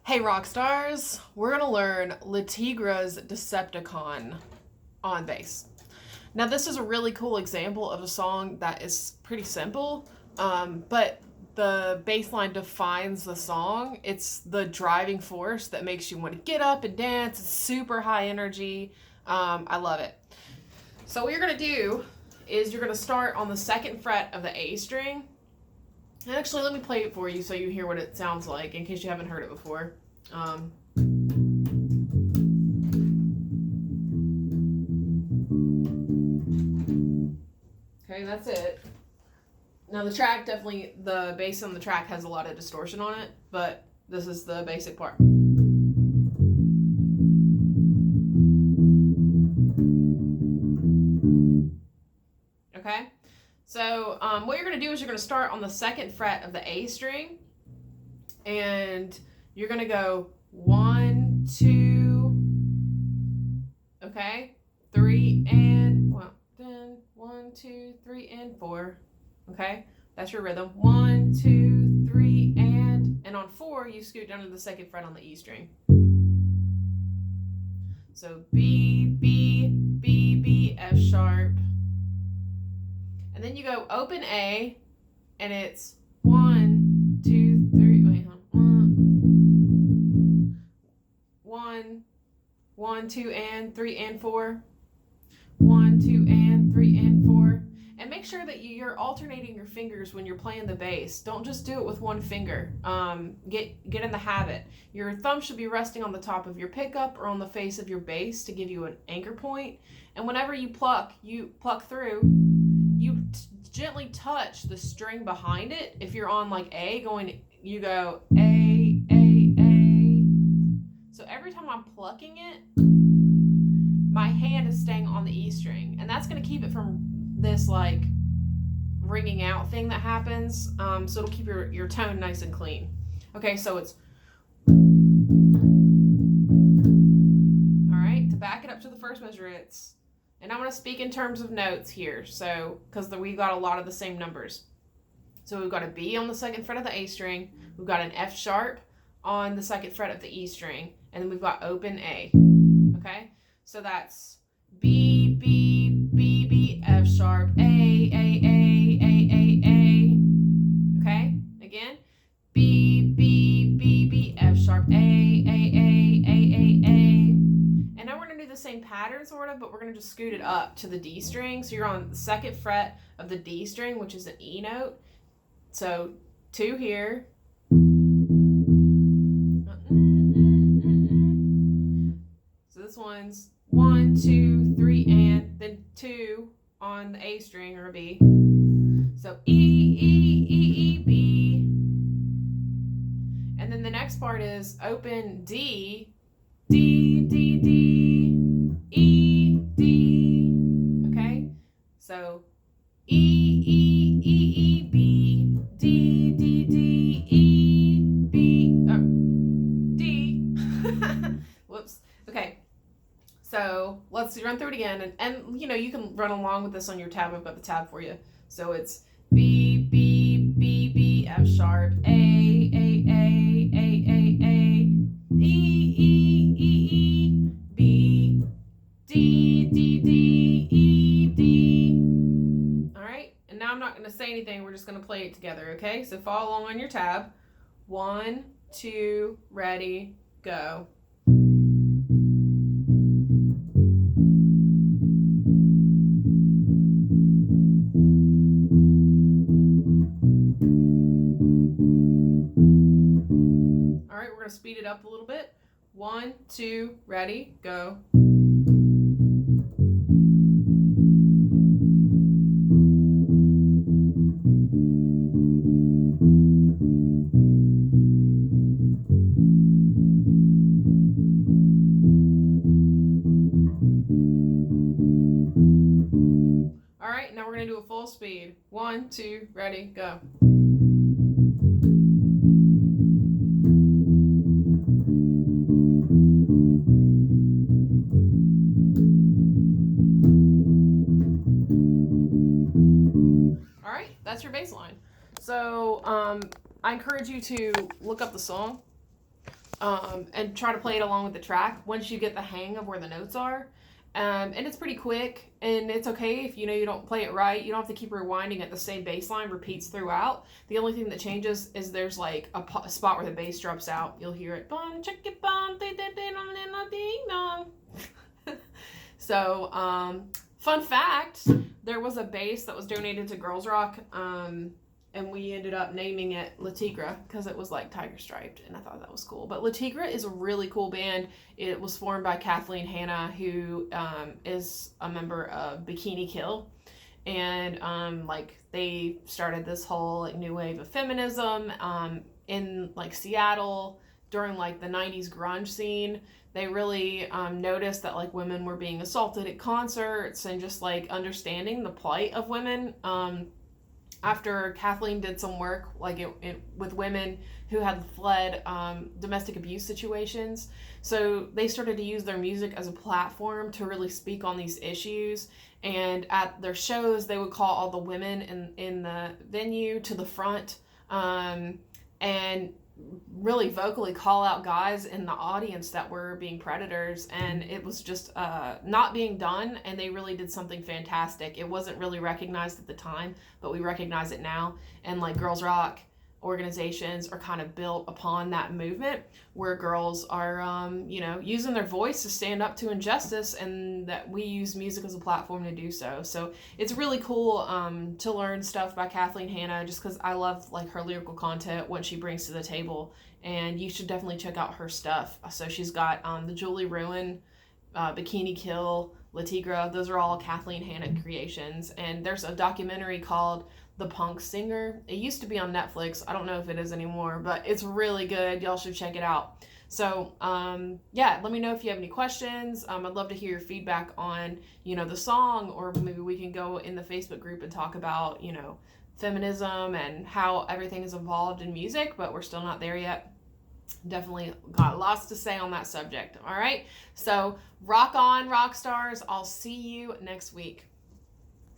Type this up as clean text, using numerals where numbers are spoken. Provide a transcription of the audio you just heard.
Hey rock stars, we're gonna learn Tigre's Decepticon on bass. Now this is a really cool example of a song that is pretty simple, but the bass line defines the song. It's the driving force that makes you want to get up and dance. It's super high energy. I love it. So what you're gonna do is you're gonna start on the second fret of the A string. Actually, let me play it for you so you hear what it sounds like in case you haven't heard it before. Okay, that's it. Now the bass on the track has a lot of distortion on it, but this is the basic part. Okay? So what you're going to do is you're going to start on the second fret of the A string, and you're going to go 1, 2, okay, 3, and 1, 2, 3, and 4, okay, that's your rhythm. 1, 2, 3, and on 4 you scoot down to the second fret on the E string. So B, B, B, B, F sharp. And then you go open A, and it's 1, 2, 3. Wait, hold on. 1, 2, and 3, and 4. 1, 2, and 3, and 4. And make sure that you're alternating your fingers when you're playing the bass. Don't just do it with one finger. Get in the habit. Your thumb should be resting on the top of your pickup or on the face of your bass to give you an anchor point. And whenever you pluck through, you gently touch the string behind it. If you're on like A, you go A, A, A. So every time I'm plucking it, my hand is staying on the E string, and that's going to keep it from this like ringing out thing that happens. So it'll keep your tone nice and clean. Okay, so it's all right. To back it up to the first measure, it's. And I'm going to speak in terms of notes here, so because we've got a lot of the same numbers. So we've got a B on the second fret of the A string, we've got an F sharp on the second fret of the E string, and then we've got open A. Okay, so that's B, B, B, B, F sharp, A, A, A, A, A, A. Okay, again, B, B, B, B, F sharp, A, A, A, A, A, A. And now we're going to do the same pattern sort of, but we're going to just scoot it up to the D string. So you're on the second fret of the D string, which is an E note. So 2 here. So this one's 1, 2, 3, and then 2 on the A string or a B. So E, E, E, E, B. And then the next part is open D, D, D, D, E, D. Okay? So E, E, E, E, B, D, D, D, E, B, D. Whoops. Okay. So let's run through it again. And you know, you can run along with this on your tab. I've got the tab for you. So it's B, B, B, B, F sharp, A, A, A, A, A, A, E, E, E, E, B, D, D, D, E, D. All right, and now I'm not going to say anything. We're just going to play it together, okay? So follow along on your tab. 1, 2, ready, go. All right, we're going to speed it up a little bit. 1, 2, ready, go. All right, now we're going to do a full speed. 1, 2, ready, go. All right, that's your bass line. So I encourage you to look up the song. and try to play it along with the track once you get the hang of where the notes are. And it's pretty quick, and it's okay if you don't play it right. You don't have to keep rewinding it. The same bass line repeats throughout. The only thing that changes is there's like a spot where the bass drops out. You'll hear it. So, fun fact, there was a bass that was donated to Girls Rock, and we ended up naming it Le Tigre because it was like tiger striped, and I thought that was cool. But Le Tigre is a really cool band. It was formed by Kathleen Hanna, who is a member of Bikini Kill, and like they started this whole like new wave of feminism in like Seattle during like the 90s grunge scene. They really noticed that like women were being assaulted at concerts, and just like understanding the plight of women. After Kathleen did some work like with women who had fled domestic abuse situations. So they started to use their music as a platform to really speak on these issues. And at their shows, they would call all the women in the venue to the front, and really vocally call out guys in the audience that were being predators. And it was just not being done, and they really did something fantastic. It wasn't really recognized at the time, but we recognize it now. And like Girls Rock organizations are kind of built upon that movement, where girls are using their voice to stand up to injustice, and that we use music as a platform to do so. So it's really cool to learn stuff by Kathleen Hanna, just because I love like her lyrical content, what she brings to the table, and you should definitely check out her stuff. So she's got the Julie Ruin, Bikini Kill, Le Tigre. Those are all Kathleen Hanna creations. And there's a documentary called The Punk Singer. It used to be on Netflix. I don't know if it is anymore, but it's really good. Y'all should check it out. So, let me know if you have any questions. I'd love to hear your feedback on, the song, or maybe we can go in the Facebook group and talk about, feminism and how everything has evolved in music, but we're still not there yet. Definitely got lots to say on that subject. All right. So rock on, rock stars. I'll see you next week.